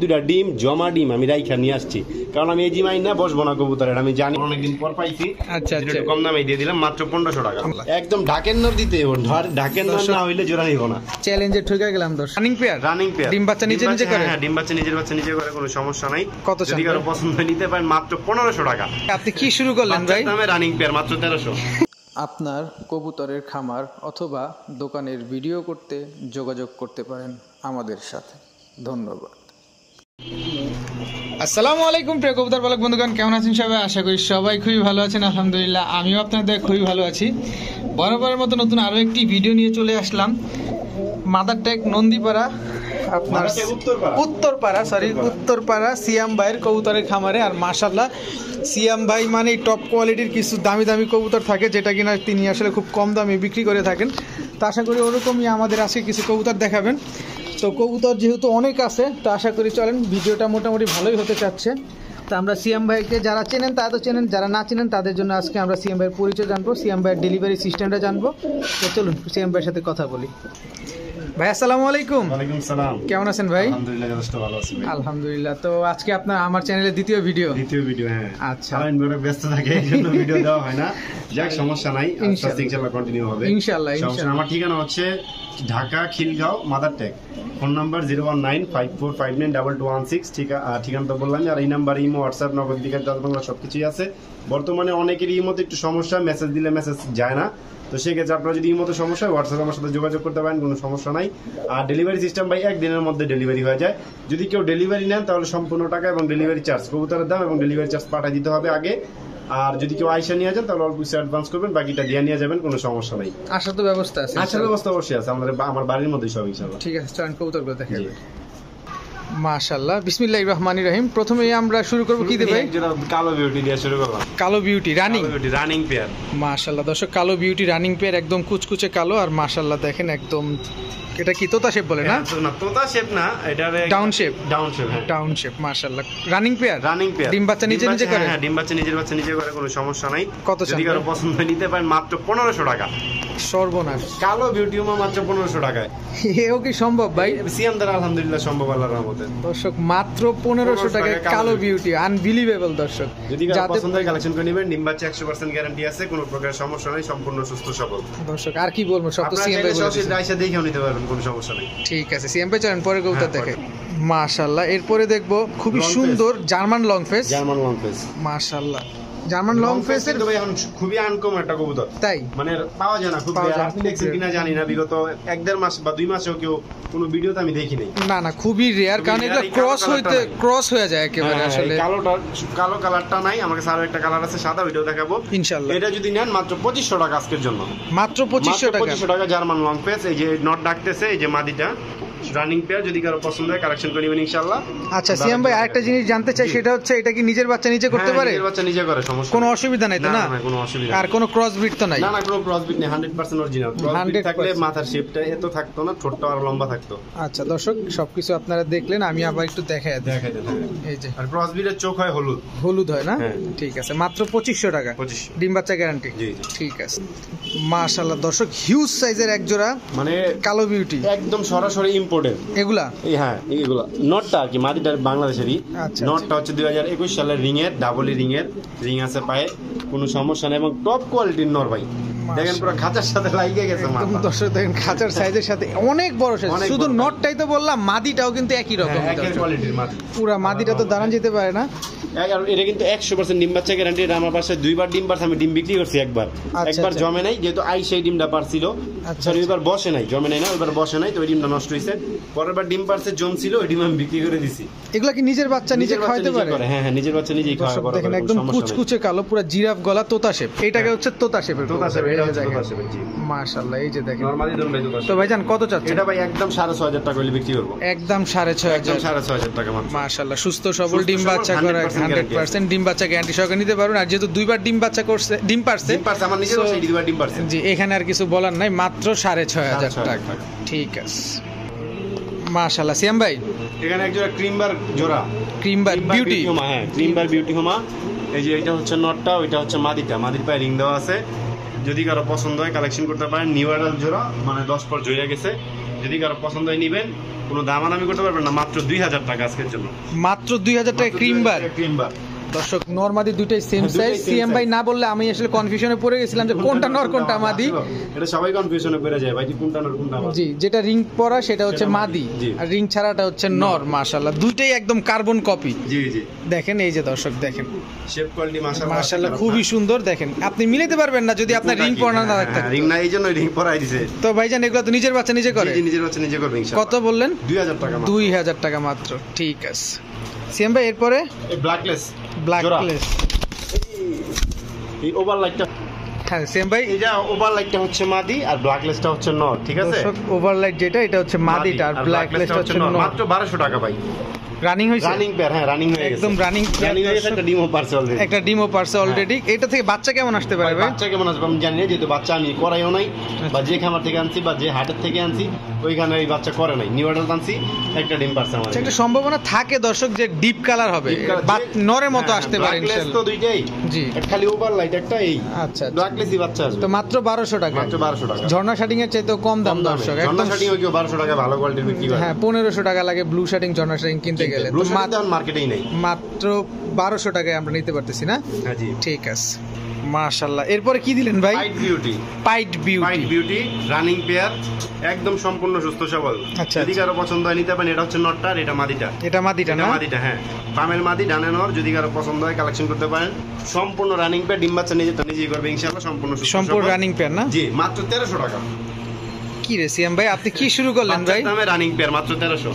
দুইটা ডিম জমা ডিম আমি রাইখা নিয়ে আসছি, কারণ আমি এই জিমাই না বসবো না কবুতরের, আমি জানি অনেকদিন পর পাইছি। আচ্ছা আচ্ছা, কম দামে দিয়ে দিলাম মাত্র 1500 টাকা। একদম ঢাকের নর দিতে ঢাকের নর না হইলে জোড়া নিব না। চ্যালেঞ্জে ঠকে গেলাম দোষ। রানিং পেয়ার ডিম বাচ্চা নিজে নিজে করে। হ্যাঁ ডিম বাচ্চা নিজের বাচ্চা নিজে করে, কোনো সমস্যা নাই। কত যদি কারো পছন্দ নিতে পারেন মাত্র 1500 টাকা। আপনি কি শুরু করলেন ভাই? দামে রানিং পেয়ার মাত্র 1300। আপনার কবুতরের খামার অথবা দোকানের ভিডিও করতে যোগাযোগ করতে পারেন আমাদের সাথে। ধন্যবাদ। আসসালামু আলাইকুম প্রিয় কবুতর পালক বন্ধুগণ, কেমন আছেন সবাই? আশা করি সবাই খুবই ভালো আছেন। আলহামদুলিল্লাহ আমিও আপনাদের খুবই ভালো আছি। বরাবরের মতো নতুন আরও একটি ভিডিও নিয়ে চলে আসলাম। মাদার টেক নন্দীপাড়া, আপনার উত্তরপাড়া সিয়াম ভাইয়ের কবুতরের খামারে। আর মাশাআল্লাহ সিয়াম ভাই মানে টপ কোয়ালিটির কিছু দামি দামি কবুতর থাকে, যেটা কিনা তিনি আসলে খুব কম দামে বিক্রি করে থাকেন। তো আশা করি ওরকমই আমাদের আজকে কিছু কবুতর দেখাবেন। তো কবুতর যেহেতু অনেক আছে, তো আশা করি চলেন ভিডিওটা মোটামুটি ভালোই হতে চাচ্ছে। তো আমরা সিয়াম ভাইকে যারা চেনেন তারা তো চেনেন, যারা না চেনেন তাদের জন্য আজকে আমরা সিয়াম ভাইয়ের পরিচয় জানবো, সিয়াম ভাইয়ের ডেলিভারি সিস্টেমটা জানবো। তো চলুন সিয়াম ভাইয়ের সাথে কথা বলি। ভাই আসসালামু আলাইকুম। ওয়ালাইকুম সালাম। কেমন আছেন ভাই? আলহামদুলিল্লাহ যথেষ্ট ভালো আছি ভাই। আলহামদুলিল্লাহ। তো আজকে আপনার আমার চ্যানেলে দ্বিতীয় ভিডিও। হ্যাঁ আচ্ছা, আমি বড় ব্যস্ত থাকি এইজন্য ভিডিও দেওয়া হয় না। যাক সমস্যা নাই, ইনশাআল্লাহ কন্টিনিউ হবে ইনশাআল্লাহ। আমার ঠিকানা হচ্ছে Dhaka Khilgaon mother take, phone number 01954592216। ঠিকানা তো বললাম। আর এই নাম্বার ইমো হোয়াটসঅ্যাপ নগদ বিকাশ বাংলা সবকিছুই আছে। বর্তমানে অনেকেরই ইমোতে একটু সমস্যা, মেসেজ দিলে মেসেজ যায় না, তো সেক্ষেত্রে আপনারা যদি ইমোতে সমস্যা হয় হোয়াটসঅ্যাপে আমার সাথে যোগাযোগ করতে পারেন, কোনো সমস্যা নাই। আর ডেলিভারি সিস্টেম ভাই একদিনের মধ্যে ডেলিভারি হয়ে যায়। যদি কেউ ডেলিভারি নেন তাহলে সম্পূর্ণ টাকা এবং ডেলিভারি চার্জ, কবুতরের দাম এবং ডেলিভারি চার্জ পাঠিয়ে দিতে হবে আগে। আর যদি কেউ আইসা নিয়ে যান তাহলে অল্প কিছু অ্যাডভান্স করবেন, বাকিটা দিয়ে নিয়ে যাবেন, কোনো সমস্যা নাই। আসার তো ব্যবস্থা আছে? আসার ব্যবস্থা অবশ্যই আছে, আমার বাড়ির মধ্যেই সব ইনশাআল্লাহ। ঠিক আছে, চলেন কবুতরগুলো দেখেন। মাশাআল্লাহ, বিসমিল্লাহির রহমানির রহিম। প্রথমেই আমরা শুরু করব কি দিয়ে ভাই? কালো বিউটি দিয়ে শুরু করলাম। কালো বিউটি রানিং পেয়ার। মাশাআল্লাহ দর্শক, কালো বিউটি রানিং পেয়ার, একদম কুচকুচে কালো। আর মাশাআল্লাহ দেখেন একদম, এটা কি তোতা শেপ বলে না? না তোতা শেপ না, এটা ডাউন শেপ। হ্যাঁ ডাউন শেপ। মাশাআল্লাহ রানিং পেয়ার। ডিম বাচ্চা নিজে করে। হ্যাঁ ডিম বাচ্চা নিজে করে, কোনো সমস্যা নাই। কত যদি কারো পছন্দ নিতে পারেন মাত্র 1500 টাকা। সর্বনাশ, কালো বিউটি মাত্র 1500 টাকায়। এও কি সম্ভব ভাই? সিয়াম দ্বারা আলহামদুলিল্লাহ সম্ভব, আল্লাহর রহমতে। দর্শক মাত্র 1500 টাকায় কালো বিউটি, আনবিলিভেবল দর্শক। যদি কারো পছন্দ হয় কালেকশন করে নেবেন। ডিম বাচ্চা 100% গ্যারান্টি আছে, কোনো প্রকার সমস্যা নাই, সম্পূর্ণ সুস্থ সবল দর্শক। আর কি বলবো, সব তো সিএম ভাই বলেছে, আইসা দেখেও নিতে পারবেন, কোনো সমস্যা নাই। ঠিক আছে সিএম ভাই, চলেন পরে কবুতর দেখে। মাশাআল্লাহ এরপরে দেখবো খুবই সুন্দর জার্মান লং ফেস। মাশাআল্লাহ জার্মান লং ফেসের এখন খুবই আনকমন একটা কবুতর, তাই মানে পাওয়া যায় না খুব। আপনি দেখছেন কিনা জানি না, বিগত 1-1.5 মাস বা 2 মাসেও কেউ কোনো ভিডিওতে আমি দেখি নাই। না খুবই রেয়ার, কারণ এটা ক্রস হয়ে যায় একেবারে। আসলে কালো কালারটা নাই, আমাকে আরো একটা কালার আছে সাদা, ওইটাও দেখাবো ইনশাআল্লাহ। এটা যদি নেন মাত্র 2500 টাকা আজকের জন্য, মাত্র 2500 টাকা। জার্মান লং ফেস, এই যে নট ডাকতেছে, এই যে মাদিটা রানিং পেয়ার। যদি কারো পছন্দ হয় কালেকশন করে নেবেন ইনশাআল্লাহ। আচ্ছা সিয়াম ভাই, আরেকটা জিনিস জানতে চাই, সেটা হচ্ছে এটা কি নিজের বাচ্চা নিজে করতে পারে? নিজের বাচ্চা নিজে করে, সমস্যা কোনো অসুবিধা নাই তো? না কোনো অসুবিধা, আর কোনো ক্রস ব্রিড তো নাই? না কোনো ক্রস ব্রিড নেই, 100% অরিজিনাল। ক্রস ব্রিড থাকলে মাথার শেপটা এত থাকতো না, ঠোঁটটা আরো লম্বা থাকতো। আচ্ছা দর্শক, সবকিছু আপনারা দেখলেন, আমি আবার একটু দেখাই দেন। এই যে আর ক্রস ব্রিডের চোখ হয় হলুদ হয় না? ঠিক আছে, মাত্র 2500 টাকা। ডিম বাচ্চা গ্যারান্টি। ঠিক আছে মাশাআল্লাহ দর্শক, হিউজ সাইজের এক জোড়া মানে কালো বিউটি, একদম সরাসরি ইম্পোর্টেড এগুলা। হ্যাঁ এগুলা নটটা আর কি, মাদিটা বাংলাদেশেরই। নটটা হচ্ছে 2021 সালের রিং আছে পায়ে, কোনো সমস্যা নেই এবং টপ কোয়ালিটির নর ভাই। দেখেন পুরো খাঁচার সাথে লাগিয়ে গেছে মাথা। দর্শক দেখেন খাঁচার সাইজের সাথে অনেক বড় সাইজ। শুধু নটটাই তো বললাম, মাদিটাও কিন্তু একই রকম, একই কোয়ালিটির মাদি। পুরো মাদিটা তো দাঁড়ান যেতে পারে না। এটা কিন্তু 100% ডিম বাচ্চা গ্যারান্টি। আমার পাশে 2বার ডিম পারছে, আমি ডিম বিক্রি করছি একবার জমে নাই, যেহেতু সেই ডিমটা পারছিল, সরি এবার বসে নাই, জমে নাই না, এবার বসে নাই, তো ওই ডিমটা নষ্ট হয়েছে। পরের বার ডিম পারছে জমছিল, ওই ডিম আমি বিক্রি করে দিছি। এগুলা কি নিজের বাচ্চা নিজে খাওয়াতে পারে? হ্যাঁ নিজের বাচ্চা নিজেই খাওয়া করে। দেখেন একদম কুচকুচে কালো, পুরো জিরাফ গলা, তোতা শেপ। এটাকে হচ্ছে তোতা শেপের। মাশাআল্লাহ এই যে দেখেন নরমালি দাম ভাই তোতা। তো ভাইজান কত চাচ্ছেন? এটা ভাই একদম 6500 টাকা হইলে বিক্রি করব। একদম 6500 টাকা মাত্র। মাশাআল্লাহ সুস্থ সবল ডিম বাচ্চা করে, 100% ডিম বাচ্চা গ্যারান্টি সহকারে নিতে পারবেন। আর যেহেতু 2বার ডিম বাচ্চা করছে, ডিম পারছে আমার নিজের বাসায় 2বার ডিম পারছে। জি এখানে আর কিছু বলার নাই, মাত্র 6500 টাকা। ঠিক আছে মাশাআল্লাহ। সিয়াম ভাই এখানে এক জোড়া ক্রিমবার বিউটি হোমা। হ্যাঁ ক্রিমবার বিউটি হোমা। এই যে এটা হচ্ছে নটটা, ওইটা হচ্ছে মাদির পায়ে রিং দেওয়া আছে। যদি কারো পছন্দ হয় কালেকশন করতে পারেন। নিউ অ্যাডাল্ট জোড়া, মানে 10 পর জড়িয়ে গেছে। যদি কারো পছন্দ হয় নিবেন, কোনো দামাদামি করতে পারবেন না, মাত্র 2000 টাকা আজকের জন্য। মাত্র 2000 টাকা ক্রিম বার। দর্শক নর মাদি দুইটাই সেম সাইজ। সিএম ভাই না বললে আমি আসলে কনফিউশনে পড়ে গেছিলাম যে কোনটা নর কোনটা মাদি। এটা সবাই কনফিউশনে পড়ে যায় ভাই, যে কোনটা নর কোনটা মাদি। জি, যেটা রিং পরা সেটা হচ্ছে মাদি, আর রিং ছাড়াটা হচ্ছে নর। মাশাআল্লাহ দুইটাই একদম কার্বন কপি। জি জি, দেখেন এই যে দর্শক দেখেন শেপ কোয়ালিটি মাশাআল্লাহ খুবই সুন্দর। দেখেন আপনি মিলাতে পারবেন না যদি আপনার রিং পরা না থাকে। রিং না, এইজন্য রিং পরাই দিয়েছে। তো ভাইজান এগুলো তো নিজের বাচ্চা নিজে করে? জি, নিজের বাচ্চা নিজে করবে ইনশাআল্লাহ। কত বললেন? 2000 টাকা। 2000 টাকা মাত্র। ঠিক আছে সিএম ভাই, এরপরে এই ব্ল্যাকলেস এই ওভার লাইটটা। হ্যাঁ সিএম ভাই, এটা ওভার লাইটটা হচ্ছে মাদি আর ব্ল্যাকলেসটা হচ্ছে নর, ঠিক আছে? দর্শক ওভারলাইট যেটা এটা হচ্ছে মাদিটা আর ব্ল্যাকলেসটা হচ্ছে নর। মাত্র 1200 টাকা ভাই। রানিং হইছে? রানিং পেয়ার, হ্যাঁ রানিং হয়ে গেছে, একদম রানিং হয়ে গেছে। একটা ডিমও পারছে অলরেডি, একটা ডিমও পারছে অলরেডি। এটা থেকে বাচ্চা কেমন আসতে পারে ভাই? বাচ্চা কেমন আসবে আমি জানি না, যেহেতু বাচ্চা আমি করাইও নাই, বা যে খামার থেকে আনছি বা যে হাটের থেকে আনছি ওইখানে এই বাচ্চা করে নাই। নিউ অ্যাডাল্ট আনছি, একটা ডিম পারছে আমার। একটা সম্ভাবনা থাকে দর্শক যে ডিপ কালার হবে, নরের মতো আসতে পারে ইনশাআল্লাহ। তো দুইটাই জি, খালি ওভার লাইট একটা এই। আচ্ছা ব্ল্যাকলেসই বাচ্চা আসবে। তো মাত্র 1200 টাকা। মাত্র 1200 টাকা। ঝর্ণা শাটিং এর চাইতে কম দাম দর্শক। ঝর্ণা শাটিং ও কি 1200 টাকা ভালো কোয়ালিটির বিক্রি করে? হ্যাঁ 1500 টাকা লাগে ব্লু শাটিং ঝর্ণা শাটিং কিনতে গেলে। ব্লু শাটিং তো মার্কেটেই নাই। মাত্র 1200 টাকায় আমরা নিতে পারতেছি না? হ্যাঁ জি, ঠিক আছে মাশাআল্লাহ। এরপরে কি দিলেন ভাই? পাইট বিউটি রানিং পেয়ার, একদম সম্পূর্ণ সুস্থ সবল। আচ্ছা, যদি কারো পছন্দ হয় নিতে পারেন। এটা হচ্ছে নটটা আর এটা মাদিটা। এটা মাদিটা না? মাদিটা, হ্যাঁ পামের মাদি, ডানে নর। যদি কারো পছন্দ হয় কালেকশন করতে পারেন। সম্পূর্ণ রানিং পেয়ার, ডিম বাচ্চা নিজেই করবে ইনশাআল্লাহ। সম্পূর্ণ রানিং পেয়ার না? জি, মাত্র 1300 টাকা। কি রে সিএম ভাই, আপনি কি শুরু করলেন ভাই? দামে রানিং পেয়ার মাত্র 1300।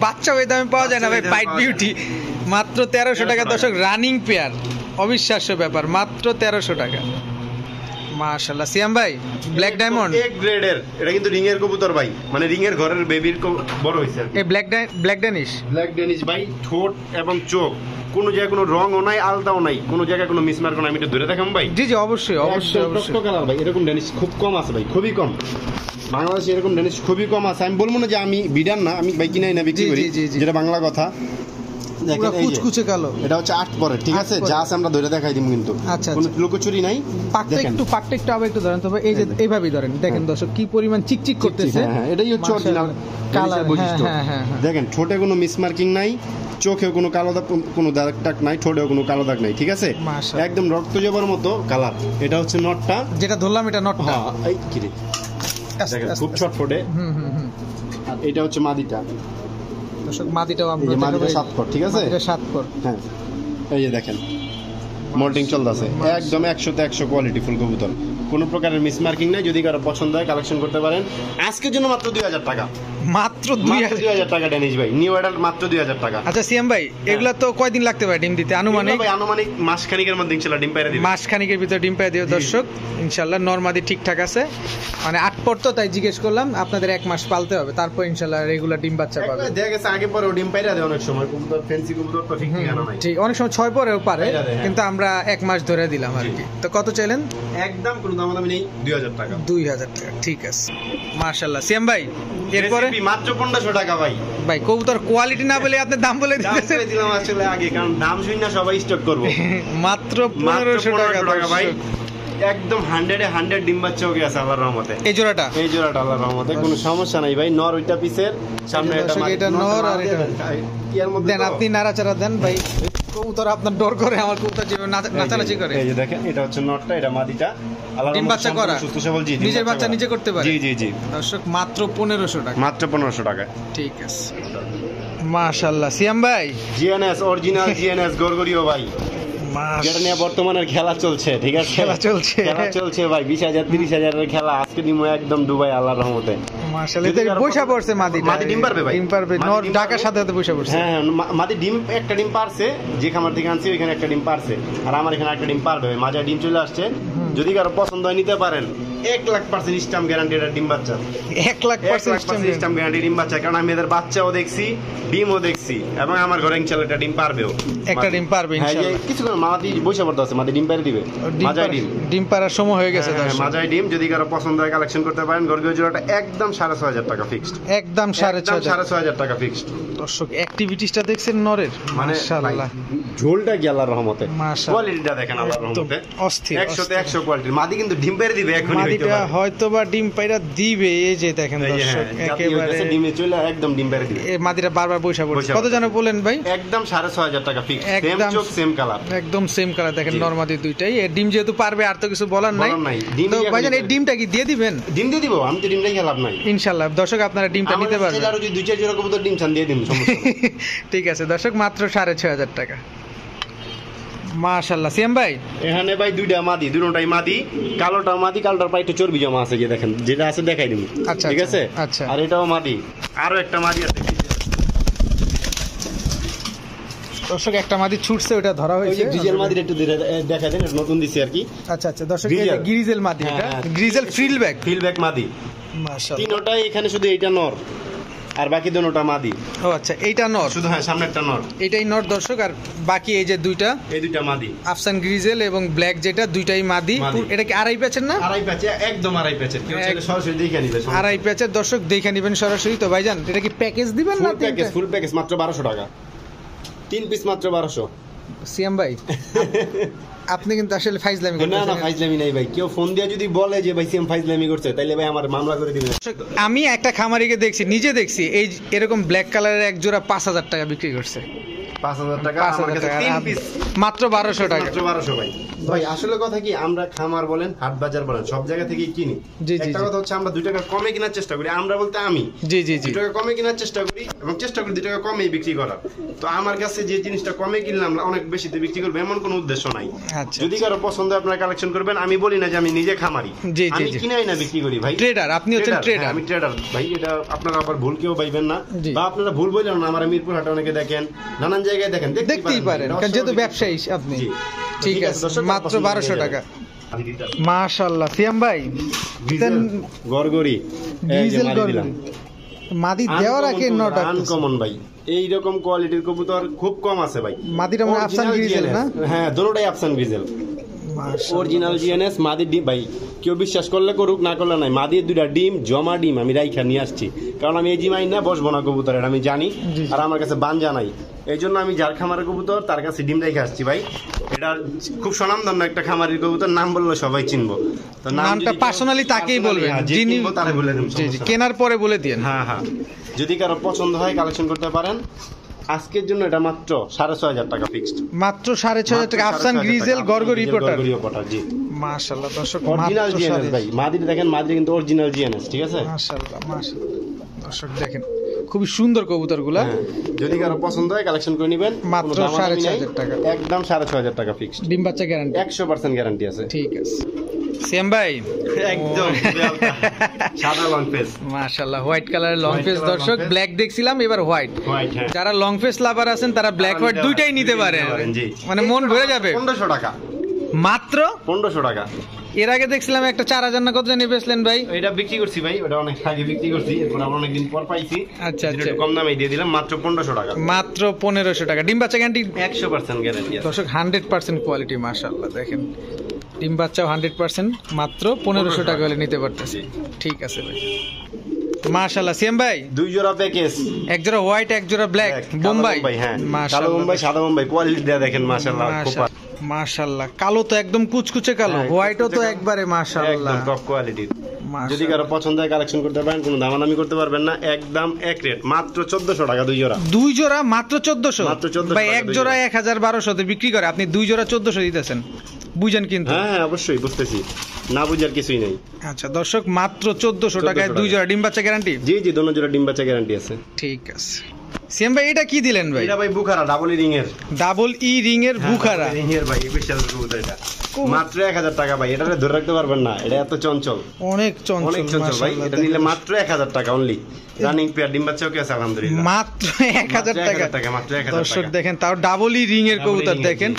বাচ্চা ওই দামে পাওয়া যায় না ভাই। পাইট বিউটি মাত্র 1300 টাকা দর্শক, রানিং পেয়ার। অবিশ্বাস্য ব্যাপার, মাত্র 1300 টাকা। মাশাআল্লাহ সিয়াম ভাই, ব্ল্যাক ডায়মন্ড এক গ্রেডের। এটা কিন্তু রিং এর কবুতর ভাই, মানে রিং এর ঘরের বেবির বড় হইছে। এই ব্ল্যাক ড্যানিশ ভাই, ঠোঁট এবং চোখ কোনো জায়গায় কোনো রংও নাই, আলতাও নাই, কোনো জায়গায় কোনো মিসমার্ক নাই। আমি একটু ধরে দেখাম ভাই। জি জি, অবশ্যই কালার ভাই। এরকম ড্যানিশ খুব কম আছে ভাই, খুবই কম। বাংলাদেশে এরকম ড্যানিশ খুবই কম আছে। আমি বলবো না যে আমি বিডার না, আমি ভাই কিনাই না বিক্রি করি, যেটা বাংলা কথা। দেখেন কুচকুচে কালো, এটা হচ্ছে 8 পরে, ঠিক আছে? যা আছে আমরা ধরে দেখাই দিই, কিন্তু কোনো লুকোচুরি নাই। পাকটা একটু আবার একটু ধরেন তবে, এই যে এইভাবেই ধরেন, দেখেন দর্শক কি পরিমাণ চিকচিক করতেছে। হ্যাঁ, এটাই হচ্ছে অরিজিনাল কালার বৈশিষ্ট্য। দেখেন ঠোঁটে কোনো মিসমার্কিং নাই, চোখেও কোনো কালো দাগ, কোনো দাগ টাক নাই, ঠোঁটেও কোনো কালো দাগ নাই, ঠিক আছে? একদম রক্ত জবার মতো কালার। এটা হচ্ছে নটটা, যেটা ধরলাম, এটা নটটা। হ্যাঁ, এই কি রে, দেখেন খুব ছটফটে। আর এটা হচ্ছে মাদিটা। দর্শক মাদিটাও আমরা, এই মাদিটা 7 পর, ঠিক আছে? এটা 7 পর। হ্যাঁ, এই যে দেখেন মোল্ডিং চলতেছে, একদম 100তে 100 কোয়ালিটি ফুল কবুতর, কোনো প্রকারের মিসমার্কিং নাই। যদি কারো পছন্দ হয় কালেকশন করতে পারেন। আজকের জন্য মাত্র 2000 টাকা। মাত্র 2000 টাকা ড্যানিশ ভাই, নিউ অর্ডার মাত্র 2000 টাকা। আচ্ছা সিএম ভাই, এগুলা তো কয়দিন লাগতে পারে ডিম দিতে আনুমানিক? ভাই আনুমানিক মাসখানেকের মধ্যে ইনশাআল্লাহ ডিম পাইরা দিবে। মাসখানেকের ভিতর ডিম পাইরা দিও দর্শক ইনশাআল্লাহ। নরমাদি ঠিকঠাক আছে, মানে 8 পর তো, তাই জিজ্ঞেস করলাম। আপনাদের 1 মাস পালতে হবে, তারপর ইনশাআল্লাহ রেগুলার ডিম বাচ্চা পাবে। দেখা গেছে আগে পরেও ডিম পাইরা দেয় অনেক সময় কবুতর, ফ্যান্সি কবুতর তো ঠিক ঠিকানা নাই। ঠিক, অনেক সময় 6 পরেও পারে, কিন্তু আমরা 1 মাস ধরে দিলাম আর কি। তো কত চাইলেন? একদম কোনো দামাদামি নেই, 2000 টাকা। 2000 টাকা, ঠিক আছে মাশাআল্লাহ। সিএম ভাই, এরপরে মাত্র 1500 টাকা ভাই। ভাই কবুতর কোয়ালিটি না বলে আপনি দাম বলে দিতেছেন। দাম দিলাম আসলে আগে, কারণ দাম শুনি না সবাই স্টক করব। মাত্র 1500 টাকা ভাই। একদম 100-এ 100 ডিম বাচ্চা হয়ে গেছে আল্লাহর রহমতে। এই জোড়াটা আল্লাহর রহমতে কোনো সমস্যা নাই ভাই। নর ওইটা পিসের সামনে, এটা নর আর এটা এর মধ্যে দেন, আপনি নাড়াচাড়া দেন ভাই। কবুতর আপনার ডর করে, আমার কবুতর যেভাবে নাচানাচি করে। এই যে দেখেন, এটা হচ্ছে নরটা, এটা মাদিটা। ডিম বাচ্চা করা, সুস্থ সবল। জি, নিজের বাচ্চা নিজে করতে পারে। জি জি জি দর্শক মাত্র 1500 টাকা। মাত্র 1500 টাকা, ঠিক আছে মাশাআল্লাহ। সিয়াম ভাই, জিএনএস অরিজিনাল জিএনএস গরগরিও ভাই, যেটা নিয়ে বর্তমানের খেলা চলছে, ঠিক আছে? খেলা চলছে ভাই, 20,000 30,000 এর খেলা। আজকে দিমু একদম দুবাই আল্লাহর রহমতে। মাশাআল্লাহ, এদের বৈশা পড়ছে মাদি ডিম পারবে ভাই, ডিম পারবে। নর ঢাকার সাথে সাথে বৈশা পড়ছে। হ্যাঁ, মাদি ডিম একটা ডিম পারছে, যে খামার থেকে আনছি ওইখানে একটা ডিম পারছে, আর আমার এখানে একটা ডিম পারবে। মাঝে ডিম চলে আসছে। যদি কারো পছন্দ হয় নিতে পারেন। 1,00,000% স্ট্যাম্প গ্যারান্টি এটা ডিম বাচ্চা। 1,00,000% স্ট্যাম্প গ্যারান্টি ডিম বাচ্চা, কারণ আমি এদের বাচ্চাও দেখছি, ডিমও দেখছি, এবং আমার ঘরে ইনশাআল্লাহ একটা ডিম পারবেও। একটা ডিম পারবে ইনশাআল্লাহ। কিছু মাদি বৈশা পড়তে আছে, মাদি ডিম পারে দিবে। মাজাই ডিম পারার সময় হয়ে গেছে দর্শক। মাজাই ডিম, যদি কারো পছন্দ হয় কালেকশন করতে পারেন। গরগরিও জোড়াটা একদম 6,500 টাকা ফিক্সড। একদম 6,500 টাকা ফিক্সড। দর্শক অ্যাক্টিভিটিসটা দেখছেন নরের, মাশাআল্লাহ। ঝোলটা কি আল্লাহর রহমতে, কোয়ালিটিটা দেখেন আল্লাহর রহমতে, অস্থির। 100তে 100 কোয়ালিটি। মাদি কিন্তু ডিম পেরে দিবে এখনই। মাদি মাদিটা হয়তোবা ডিম পাইরা দিবে, এই যে দেখেন দর্শক একেবারে ডিমে চলে একদম ডিম পাইরা দিবে। এই মাদিটা বারবার বৈশা পড়ছে। কত জানো বলেন ভাই? একদম 6500 টাকা ফিক্স, সেম চোখ সেম কালার, একদম সেম কালার। দেখেন নরমাদি দুইটাই, এই ডিম যেহেতু পারবে আর তো কিছু বলার নাই। তো ভাইজান এই ডিমটা কি দিয়ে দিবেন? ডিম দিয়ে দিব, আমি তো ডিমটাই খেলাম নাই ইনশাআল্লাহ। দর্শক আপনারা ডিমটা নিতে পারবেন, আর যদি 2-4 জোড়া কবুতর ডিম চান দিয়ে দিন, সমস্যা নেই। ঠিক আছে দর্শক, মাত্র 6500 টাকা। মাশাআল্লাহ। সিয়াম ভাই এখানে ভাই দুইটা মাদি, দুটোটাই মাদি, কালোটা মাদি, কালোটার পায়ে একটু চর্বি জমা আছে, যে দেখেন যেটা আছে দেখাই দিই। আচ্ছা ঠিক আছে। আচ্ছা, আর এটাও মাদি, আরো একটা মাদি আছে দর্শক, একটা মাদি ছুটছে, ওটা ধরা হয়েছে। গ্রিজেল মাদির একটু দেখা দেন, নতুন দিছি আর কি। আচ্ছা আচ্ছা দর্শক, গ্রিজেল মাদি, এটা গ্রিজেল ফিল্ডব্যাক মাদি। মাশাআল্লাহ, তিনটাই এখানে, শুধু এইটা নর আর বাকি দুটোটা মাদি। ও আচ্ছা, এইটা নর শুধু, হ্যাঁ সামনেরটা নর, এটাই নর দর্শক। আর বাকি এই যে দুইটা, এই দুইটা মাদি, আফসান গ্রিজেল এবং ব্ল্যাক, যেটা দুইটাই মাদি। এটা কি আড়াই প্যাচের না? আড়াই প্যাচে, একদম আড়াই প্যাচের। কেউ চাইলে সরাসরি দেখে নিবে, আড়াই প্যাচের দর্শক, দেখে নেবেন সরাসরি। তো ভাইজান এটা কি প্যাকেজ দিবেন না? ফুল প্যাকেজ মাত্র 1200 টাকা, 3 পিস মাত্র 1200। সিয়াম ভাই আপনি কিন্তু আসলে ফাইজলামি করতেছেন। না না, ফাইজলামি নাই ভাই। কেউ ফোন দিয়ে যদি বলে যে ভাই সিয়াম ফাইজলামি করছে, তাইলে ভাই আমার মামলা করে দিবেন। আমি একটা খামারিকে দেখছি, নিজে দেখছি, এই এরকম ব্ল্যাক কালারের এক জোড়া 5000 টাকা বিক্রি করছে। 5000 টাকা, আমার কাছে 3 পিস মাত্র 1200 টাকা। মাত্র 1200 ভাই। ভাই আসলে কথা কি, আমরা খামার বলেন, হাট বাজার বলেন, সব জায়গা থেকেই কিনি। একটা কথা হচ্ছে, আমরা 2 টাকা কমে কেনার চেষ্টা করি। আমরা বলতে আমি, জি জি জি, 2 টাকা কমে কেনার চেষ্টা করি, এবং চেষ্টা করি 2 টাকা কমে বিক্রি করার। তো আমার কাছে যে জিনিসটা কমে কিনলাম, অনেক বেশিতে বিক্রি করব এমন কোনো উদ্দেশ্য নাই। যদি কারো পছন্দ হয় আপনারা কালেকশন করবেন। আমি বলি না যে আমি নিজে খামারি, আমি কিনাই না বিক্রি করি ভাই। ট্রেডার, আপনি হচ্ছেন ট্রেডার। আমি ট্রেডার ভাই, এটা আপনারা আবার ভুল কেউ পাইবেন না, বা আপনারা ভুল বললেন না। আমার মিরপুর হাটে অনেকে দেখেন, নানান জায়গায় দেখেন, দেখতেই পারেন, কারণ যেহেতু ব্যবসায়ী আপনি। ঠিক আছে, মাত্র 1200 টাকা। মাশাআল্লাহ। সিয়াম ভাই গরগরি ডিজেল গরগরি মাদি দেওয়ার আগে নট আনকমন ভাই, এই রকম কোয়ালিটির কবুতর খুব কম আছে ভাই। মাদিটা মানে আফসান গ্রিজেল না? হ্যাঁ, দুটোটাই আফসান গ্রিজেল, অরিজিনাল জিএনএস মাদি ডিম ভাই। কেউ বিশ্বাস করলে করুক, না করলে নাই। মাদির 2টা ডিম, জমা ডিম আমি রাইখা নিয়ে আসছি, কারণ আমি এই জিমাই না বসবো না কবুতরের, আমি জানি। আর আমার কাছে বানজা নাই, এই জন্য আমি যার খামারের কবুতর তার কাছে ডিম রেখে আসছি ভাই। এটা খুব স্বনামধন্য একটা খামারের কবুতর, নাম বললে সবাই চিনবো। তো নামটা পার্সোনালি তাকেই বলবেন, যিনি তারে বলে দেন, কেনার পরে বলে দিন। হ্যাঁ হ্যাঁ, যদি কারো পছন্দ হয় কালেকশন করতে পারেন। আজকের জন্য এটা মাত্র 6500 টাকা ফিক্সড, মাত্র 6500 টাকা। আফসান গ্রিজেল গরগরি রিপোর্টার, জি মাশাআল্লাহ দর্শক, অরিজিনাল জিএনএস ভাই। মাদির দেখেন, মাদি কিন্তু অরিজিনাল জিএনএস, ঠিক আছে। মাশাআল্লাহ মাশাআল্লাহ দর্শক, দেখেন খুবই সুন্দর কবুতরগুলা। যদি কারো পছন্দ হয় কালেকশন করে নেবেন, মাত্র 6500 টাকা, একদম 6500 টাকা ফিক্সড। ডিম বাচ্চা গ্যারান্টি, 100% গ্যারান্টি আছে। ঠিক আছে সিয়াম ভাই, একদম সাদা লং ফেস, মাশাআল্লাহ, হোয়াইট কালারের লং ফেস দর্শক। ব্ল্যাক দেখছিলাম, এবার হোয়াইট। যারা লং ফেস লাভার আছেন তারা ব্ল্যাক হোয়াইট দুইটাই নিতে পারেন, মানে মন ভরে যাবে। 1500 টাকা মাত্র, 1500 টাকা। এর আগে দেখছিলাম একটা 4000 না কত জানি বেচলেন ভাই? এটা বিক্রি করছি ভাই, ওটা অনেক আগে বিক্রি করছি, এরপর আমরা অনেক দিন পর পাইছি। আচ্ছা আচ্ছা, কম দামে দিয়ে দিলাম, মাত্র 1500 টাকা। মাত্র 1500 টাকা। ডিম বাচ্চা গ্যারান্টি 100% গ্যারান্টি দর্শক, 100% কোয়ালিটি, মাশাআল্লাহ। দেখেন ডিম বাচ্চাও 100%, মাত্র 1500 টাকা হলে নিতে পারতেছি। ঠিক আছে ভাই, মাশাআল্লাহ। সিয়াম ভাই 2 জোড়া প্যাকেজ, এক জোড়া হোয়াইট, এক জোড়া ব্ল্যাক বোম্বাই। হ্যাঁ, কালো বোম্বাই, সাদা বোম্বাই, কোয়ালিটি দেখেন মাশাআল্লাহ, মাশাআল্লাহ। কালো তো একদম কুচকুচে কালো, হোয়াইটও তো একবারে মাশাআল্লাহ, একদম টপ কোয়ালিটির। যদি কারো পছন্দ হয় কালেকশন করতে পারেন, কোনো দামাদামি করতে পারবেন না, একদম এক রেট, মাত্র 1400 টাকা 2 জোড়া। 2 জোড়া মাত্র 1400 ভাই, এক জোড়া 1200 তে বিক্রি করে, আপনি 2 জোড়া 1400 দিতেছেন, বুঝেন কিন্তু? হ্যাঁ অবশ্যই বুঝতেছি, না বুঝার কিছুই নেই। আচ্ছা দর্শক, মাত্র 1400 টাকায় 2 জোড়া। ডিম বাচ্চা গ্যারান্টি? জি জি, দুটো জোড়া ডিম বাচ্চা গ্যারান্টি আছে। ঠিক আছে সিয়াম ভাই, এটা কি দিলেন ভাই? এটা ভাই বুখারা, ডাবল ই রিং এর, ডাবল ই রিং এর বুখারা রিং এর ভাই, স্পেশাল কবুতর এটা, মাত্র 1000 টাকা ভাই। এটা ধরে রাখতে পারবেন না, এটা এত চঞ্চল, অনেক চঞ্চল ভাই। এটা নিলে মাত্র 1000 টাকা অনলি, রানিং পেয়ার, ডিম বাচ্চাও কি আছে আলহামদুলিল্লাহ, মাত্র 1000 টাকা। মাত্র 1000 টাকা দর্শক দেখেন, তাও ডাবল ই রিং এর কবুতর। দেখেন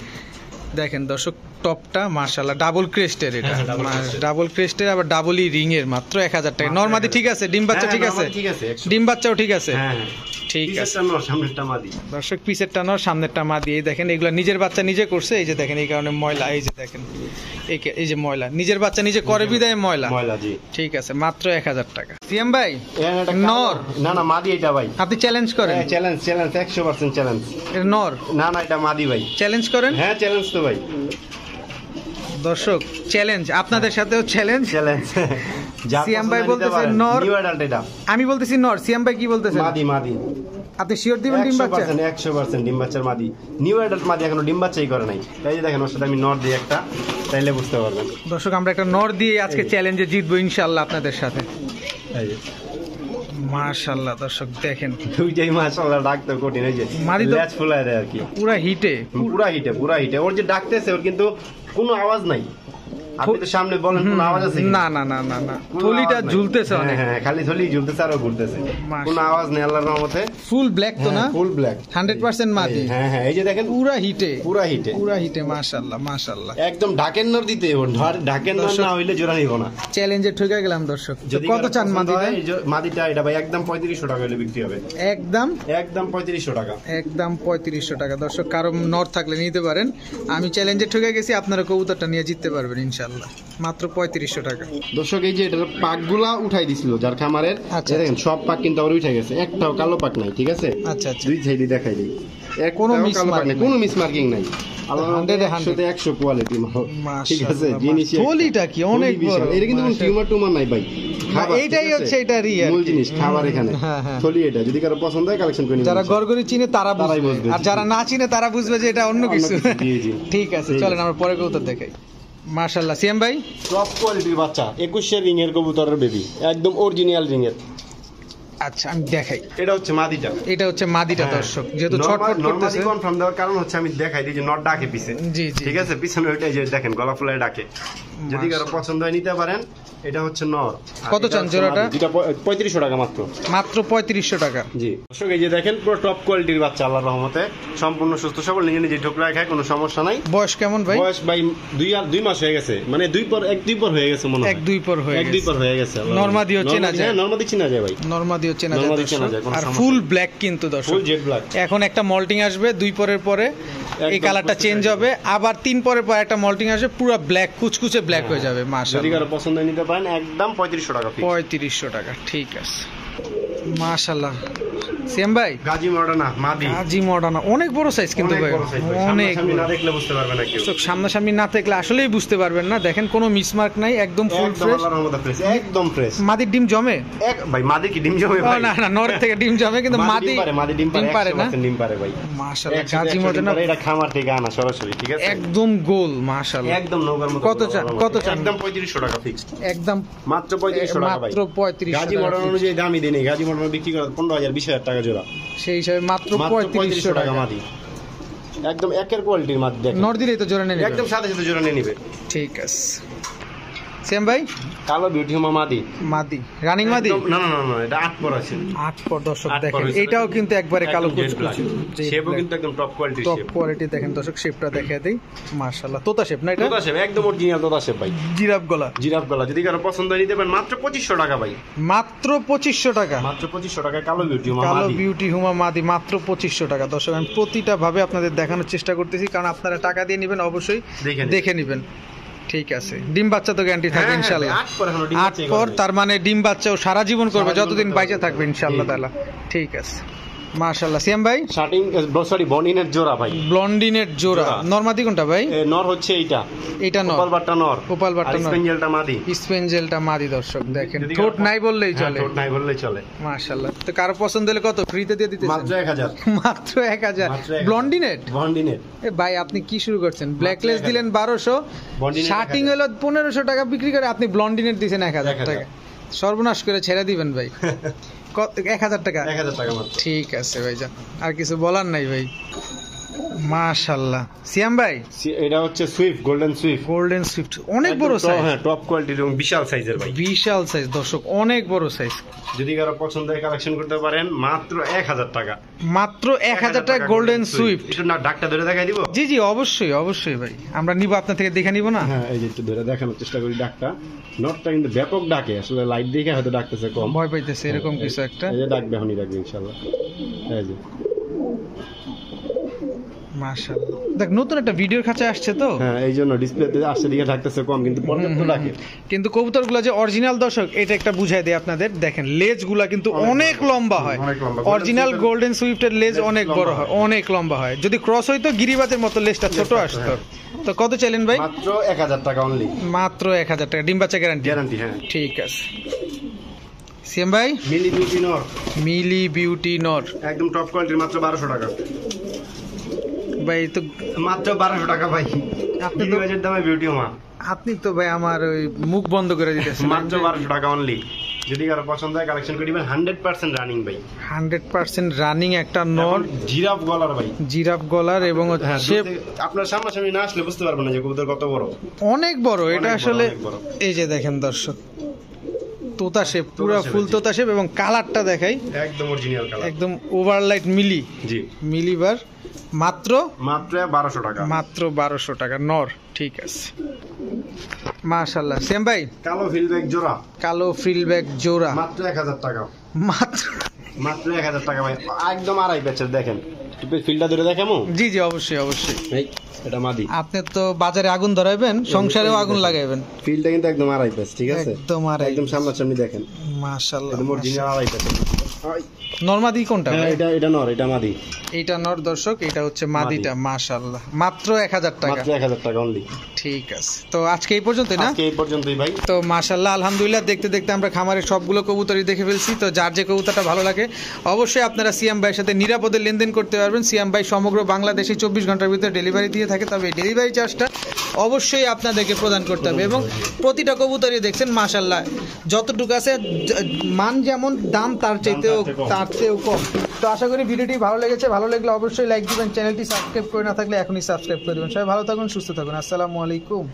দেখেন দর্শক, টপটা মাশাআল্লাহ ডাবল ক্রেস্টের, এটা ডাবল ক্রেস্টের, আবার ডাবল ই রিং এর, মাত্র 1000 টাকা। নরমাদি ঠিক আছে, ডিম বাচ্চা ঠিক আছে, ডিম বাচ্চাও ঠিক আছে, ঠিক আছে। সামনেরটা মাদি দর্শক, পিছেরটা নর, সামনেরটা মাদি। এই দেখেন, এগুলা নিজের বাচ্চা নিজে করছে, এই যে দেখেন, এই কারণে ময়লা, এই যে দেখেন, এই যে ময়লা, নিজের বাচ্চা নিজে করে বিদায় ময়লা। জি ঠিক আছে, মাত্র 1000 টাকা। সিয়াম ভাই নর না, না মাদি এটা ভাই, আপনি চ্যালেঞ্জ করেন? Challenge 100% challenge. এটা নর? না না, এটা মাদি ভাই, চ্যালেঞ্জ করেন? হ্যাঁ চ্যালেঞ্জ তো ভাই। দর্শক চ্যালেঞ্জ আপনাদের সাথেও চ্যালেঞ্জ সিয়াম ভাই বলতেছে নর, আমি বলতেছি নর, সিয়াম ভাই কি বলতেছে মাদি মাদি। আপনি শিওর দিবেন ডিম বাচ্চা? 100% ডিম বাচ্চার মাদি, নিউ অ্যাডাল্ট মাদি, এখনো ডিম বাচ্চাই করে নাই। তাই যে দেখেন ওর সাথে আমি নর দিই একটা, তাইলে বুঝতে পারবেন। দর্শক আমরা একটা নর দিয়ে আজকে চ্যালেঞ্জে জিতবো ইনশাআল্লাহ আপনাদের সাথে। মাশাআল্লাহ দর্শক দেখেন দুইটাই মাশাআল্লাহ ডাকতে কঠিন, এই যে মাদি তো ল্যাচ ফুলায় দেয় আর কি, পুরা হিটে পুরা হিটে পুরা হিটে। ওর যে ডাকতেছে ওর কিন্তু কোনো আওয়াজ নাই। আপনি তো সামনে বলেন কোনো আওয়াজ আছে? না না না না না, থলিটা ঝুলতেছে অনেক। হ্যাঁ খালি থলি ঝুলতেছে আর ঘুরতেছে, কোনো আওয়াজ নেই আল্লাহর রহমতে। ফুল ব্ল্যাক তো না? ফুল ব্ল্যাক 100% মাদি। হ্যাঁ হ্যাঁ এই যে দেখেন পুরা হিটে পুরা হিটে পুরা হিটে। মাশাআল্লাহ মাশাআল্লাহ, একদম ঢাকের নর দিতে হবে, ঢাকের নর না হইলে জোড়া নিব না। চ্যালেঞ্জে ঠকে গেলাম দর্শক। কত চান মাদিটা? মাদিটা এটা ভাই একদম 3500 টাকা হলে বিক্রি হবে। একদম 3500 টাকা, একদম 3500 টাকা। দর্শক কারো নর থাকলে নিতে পারেন। আমি চ্যালেঞ্জে ঠকে গেছি, আপনারা কবুতরটা নিয়ে জিততে পারবেন ইনশাআল্লাহ, মাত্র 3500 টাকা। দর্শক এই যে এটার পাকগুলা উঠাই দিছিল যার খামারের, দেখেন সব পাক কিন্তু আবার উঠে গেছে, একটাও কালো পাক নাই। ঠিক আছে, আচ্ছা আচ্ছা, দুই সাইডে দেখাই দিই, কোনো মিস মার্কিং নাই, কোনো মিস মার্কিং নাই। আল্লাহর 100 কোয়ালিটি মাল। ঠিক আছে, জিনিস থলিটা কি অনেক বড়, এটা কিন্তু কোনো টিউমার টুমার নাই ভাই। এইটাই হচ্ছে এটা রিয়েল মূল জিনিস, খাবার এখানে থলি। এটা যদি কারো পছন্দ হয় কালেকশন করে নিন। যারা গরগরি চিনে তারা বুঝবে, আর যারা না চিনে তারা বুঝবে যে এটা অন্য কিছু। ঠিক আছে, চলেন আমরা পরে কবুতর দেখাই। মাশাআল্লাহ সিয়াম ভাই টপ কোয়ালিটির বাচ্চা, 21 রিং এর কবুতরের বেবি, একদম অরিজিনাল রিং এর। আচ্ছা আমি দেখাই, এটা হচ্ছে মাদিটা, এটা হচ্ছে মাদিটা। দর্শক যেহেতু ছটফট করতেছে, কনফার্ম দেওয়ার কারণ হচ্ছে আমি দেখাই দিই যে নট ডাকে পিছে। জি জি ঠিক আছে, পিছনে ওইটাই যে দেখেন গলা ফুলায় ডাকে। যদি কারো পছন্দ হয় নিতে পারেন। এটা হচ্ছে নর। কত চান জোড়াটা? যেটা 3500 টাকা মাত্র, মাত্র 3500 টাকা। জি দর্শক এই যে দেখেন পুরো টপ কোয়ালিটির বাচ্চা, আল্লাহর রহমতে সম্পূর্ণ সুস্থ সবল, নিজে নিজে ঠোকরা খায়, কোনো সমস্যা নাই। বয়স কেমন ভাই? বয়স ভাই 2 মাস হয়ে গেছে, মানে 2 পর হয়ে গেছে মনে হয়। 1-2 পর হয়ে গেছে, 1-2 পর হয়ে গেছে। নরমাদিও চেনা যায়, নরমাদি চেনা যায় ভাই, নরমাদিও চেনা যায়। আর সমস্যা ফুল ব্ল্যাক কিন্তু দর্শক, ফুল জেড ব্ল্যাক। এখন একটা মল্টিং আসবে 2 পরের পরে, এই কালারটা চেঞ্জ হবে, আবার 3 পরের পর একটা মল্টিং আসবে, পুরো ব্ল্যাক কুচকুচে ব্ল্যাক হয়ে যাবে। মাশাআল্লাহ, যদি কারো পছন্দ নিতে পারেন একদম 3500 টাকা। 3500 টাকা, ঠিক আছে। মাশাআল্লাহ সিয়াম ভাই গাজী মডার্না মাদি, গাজী মডার্না অনেক বড় সাইজ কিন্তু ভাই, অনেক। না দেখলে বুঝতে পারবেন না কেউ, সামনাসামনি না দেখলে আসলেই বুঝতে পারবেন না। দেখেন কোনো মিসমার্ক নাই, একদম ফুল ফ্রেশ, একদম ফ্রেশ। মাদির ডিম জমে ভাই, মাদি কি ডিম জমে ভাই? না না, নর থেকে ডিম জমে, কিন্তু মাদি ডিম পারে না, ডিম পারে ভাই। মাশাআল্লাহ গাজী মডার্না, এটা খামার থেকে আনা সরাসরি। ঠিক আছে, একদম গোল মাশাআল্লাহ, একদম নৌকার মতো। কত চান? কত চান? একদম 3500 টাকা ফিক্সড, একদম মাত্র 3500 টাকা ভাই। মাত্র 3500 গাজী মডার্ন অনুযায়ী দামই দেনি, গাজী মডার্ন বিক্রি করে 15,000-20,000 টাকা জোড়া, সেই হিসাবে মাত্র 3500 টাকা মাদি। একদম একের কোয়ালিটির মাদি, দেখেন নর দিলেই তো জোড়া নিয়ে নেবে, একদম সাথে সাথে জোড়া নিয়ে নেবে। ঠিক আছে সেম ভাই। কালো বিউটি হুমা মাদি, মাদি রানিং মাদি? না না না, এটা 8 পর আছে, 8 পর। দর্শক দেখেন এটাও কিন্তু একবারে কালো কুচকুচে, শেপও কিন্তু একদম top quality shape, top quality. দেখেন দর্শক শেপটা দেখিয়ে দেই, মাশাআল্লাহ তোতা শেপ না? এটা তোতা শেপ, একদম অরিজিনাল তোতা শেপ ভাই, জিরাফ গলা, জিরাফ গলা। যদি কারো পছন্দ হয় নিতে পারেন মাত্র 2500 টাকা ভাই, মাত্র 2500 টাকা, মাত্র 2500 টাকা। কালো বিউটি হুমা মাদি, কালো বিউটি হুমা মাদি মাত্র 2500 টাকা। দর্শক আমি প্রতিটা ভাবে আপনাদের দেখানোর চেষ্টা করতেছি, কারণ আপনারা টাকা দিয়ে নেবেন, অবশ্যই দেখে নেবেন। ঠিক আছে, ডিম বাচ্চা তো গ্যারান্টি থাকবে ইনশাআল্লাহ। 8 পর, তার মানে ডিম বাচ্চাও সারা জীবন করবে, যতদিন বাইচে থাকবে ইনশাআল্লাহ তাআলা। ঠিক আছে মাশাআল্লাহ সিয়াম ভাই। শার্টিং সরি ব্লন্ডিনের জোড়া ভাই, ব্লন্ডিনের জোড়া। নরমাদি কোনটা ভাই? নর হচ্ছে এইটা, এটা নর, ওপাল বাট্টা নর, ওপাল বাট্টা নর, স্পেঞ্জেলটা মাদি, স্পেঞ্জেলটা মাদি। দর্শক দেখেন ঠোঁট নাই বললেই চলে, ঠোঁট নাই বললেই চলে। মাশাআল্লাহ, তো কারো পছন্দ হলে কত ফ্রিতে দিয়ে দিতেছেন? মাত্র 1000, মাত্র 1000। ব্লন্ডিনেট, ব্লন্ডিনেট। এ ভাই আপনি কি শুরু করছেন? ব্ল্যাকলেস দিলেন 1200, শার্টিং হলো 1500 টাকা বিক্রি করে, আপনি ব্লন্ডিনেট দিয়েছেন 1000 টাকা। সর্বনাশ করে ছেড়ে দিবেন ভাই। 1000 টাকা, 1000 টাকা মাত্র। ঠিক আছে ভাইজান, আর কিছু বলার নাই ভাই। মাশাআল্লাহ সিয়াম ভাই, এটা হচ্ছে Swift, golden Swift, golden Swift, অনেক বড় সাইজ। হ্যাঁ টপ কোয়ালিটির এবং বিশাল সাইজের ভাই, বিশাল সাইজ দর্শক, অনেক বড় সাইজ। যদি কারো পছন্দ হয় কালেকশন করতে পারেন মাত্র 1000 টাকা, মাত্র 1000 টাকা গোল্ডেন সুইফট। একটু না ডাকটা ধরে দেখাই দিব? জি জি অবশ্যই অবশ্যই ভাই, আমরা নিব, আপনার থেকে দেখে নিব না? হ্যাঁ এই যে একটু ধরে দেখানোর চেষ্টা করি ডাকটা। নটটা কিন্তু ব্যাপক ডাকে, আসলে লাইট দেখে হয়তো ডাকতেছে কম, ভয় পাইতেছে এরকম কিছু একটা। এই যে ডাকবে, এখনই ডাকবে ইনশাআল্লাহ। এই যে মাশাআল্লাহ। দেখ নতুন একটা ভিডিওর কাছে আসছে তো, হ্যাঁ এই জন্য ডিসপ্লেতে আসছে দিকে থাকতেছে কম, কিন্তু পর্যাপ্ত রাখে। কিন্তু কবুতরগুলো যে অরিজিনাল দর্শক, এটা একটা বুঝাই দেয় আপনাদের। দেখেন লেজগুলা কিন্তু অনেক লম্বা হয়, অরিজিনাল গোল্ডেন সুইফটের লেজ অনেক বড় হয়, অনেক লম্বা হয়। যদি ক্রস হইতো গিরিবাজের মতো লেজটা ছোট আসতো। তো কত চাইলেন ভাই? মাত্র 1000 টাকা অনলি। মাত্র 1000 টাকা, ডিম বাচ্চা গ্যারান্টি? গ্যারান্টি, হ্যাঁ। ঠিক আছে। সিএম ভাই, মিলি বিউটি নর। মিলি বিউটি নর একদম টপ কোয়ালিটির, মাত্র 1200 টাকা ভাই। তো মাত্র 1200 টাকা ভাই, আপনি তো বাজার দামে বিউটি মা। আপনি তো ভাই আমার ওই মুখ বন্ধ করে দিতেছেন। মাত্র 1200 টাকা অনলি। যদি কারো পছন্দ হয় কালেকশন করে দিবেন। 100% রানিং ভাই, 100% রানিং একটা নর, জিরাফ গলার ভাই, জিরাফ গলার। এবং হচ্ছে আপনার সামনাসামনি না আসলে বুঝতে পারবেন না যে কবুতর কত বড়, অনেক বড় এটা আসলে। এই যে দেখেন দর্শক, তোতা শেপ, পুরো ফুল তোতা শেপ, এবং কালারটা দেখাই একদম অরিজিনাল কালার, একদম ওভারলাইট মিলি। জি, মিলিবার। মাত্র 1200 টাকা, মাত্র 1200 টাকা নর। ঠিক আছে, মাশাআল্লাহ। সেম ভাই, কালো ফিলব্যাক জোড়া, কালো ফ্রিলব্যাক জোড়া, মাত্র 1000 টাকা। মাত্র 1000 টাকা ভাই, একদম আড়াই প্যাচের। দেখেন ফিল্ডটা ধরে দেখামো? জি জি, অবশ্যই অবশ্যই। এটা মাদি। আপনি তো বাজারে আগুন ধরাইবেন, সংসারেও আগুন লাগাইবেন। ফিল্ডটা কিন্তু একদম আড়াই প্যাচ, ঠিক আছে? একদম আড়াই, একদম সামনাসামনি দেখেন। মাশাআল্লাহ, একদম অরিজিনাল আড়াই প্যাচ। নরমাদি কোনটা? এটা নর, এটা মাদি। এইটা নর দর্শক, এটা হচ্ছে মাদিটা। মাশাআল্লাহ, মাত্র 1000 টাকা, মাত্র 1000 টাকা অনলি। ঠিক আছে, তো আজকে এই পর্যন্তই না? আজকে এই পর্যন্তই ভাই। তো মাশাআল্লাহ, আলহামদুলিল্লাহ, দেখতে দেখতে আমরা খামারের সবগুলো কবুতরই দেখে ফেলছি। তো যার যে কবুতরটা ভালো লাগে অবশ্যই আপনারা সিয়াম ভাইয়ের সাথে নিরাপদে লেনদেন করতে পারবেন। সিয়াম ভাই সমগ্র বাংলাদেশে 24 ঘন্টার ভিতরে ডেলিভারি দিয়ে থাকে, তবে ডেলিভারি চার্জটা অবশ্যই আপনাদেরকে প্রদান করতে হবে। এবং প্রতিটা কবুতরই দেখছেন মাশাআল্লাহ যতটুকু আছে, মান যেমন দাম তার চেয়েও কম। তো আশা করি ভিডিওটি ভালো লেগেছে। ভালো লাগলে অবশ্যই লাইক দিবেন, চ্যানেলটি সাবস্ক্রাইব করে না থাকলে এখনই সাবস্ক্রাইব করে দেবেন। সবাই ভালো থাকুন, সুস্থ থাকুন। আসসালামু আলাইকুম।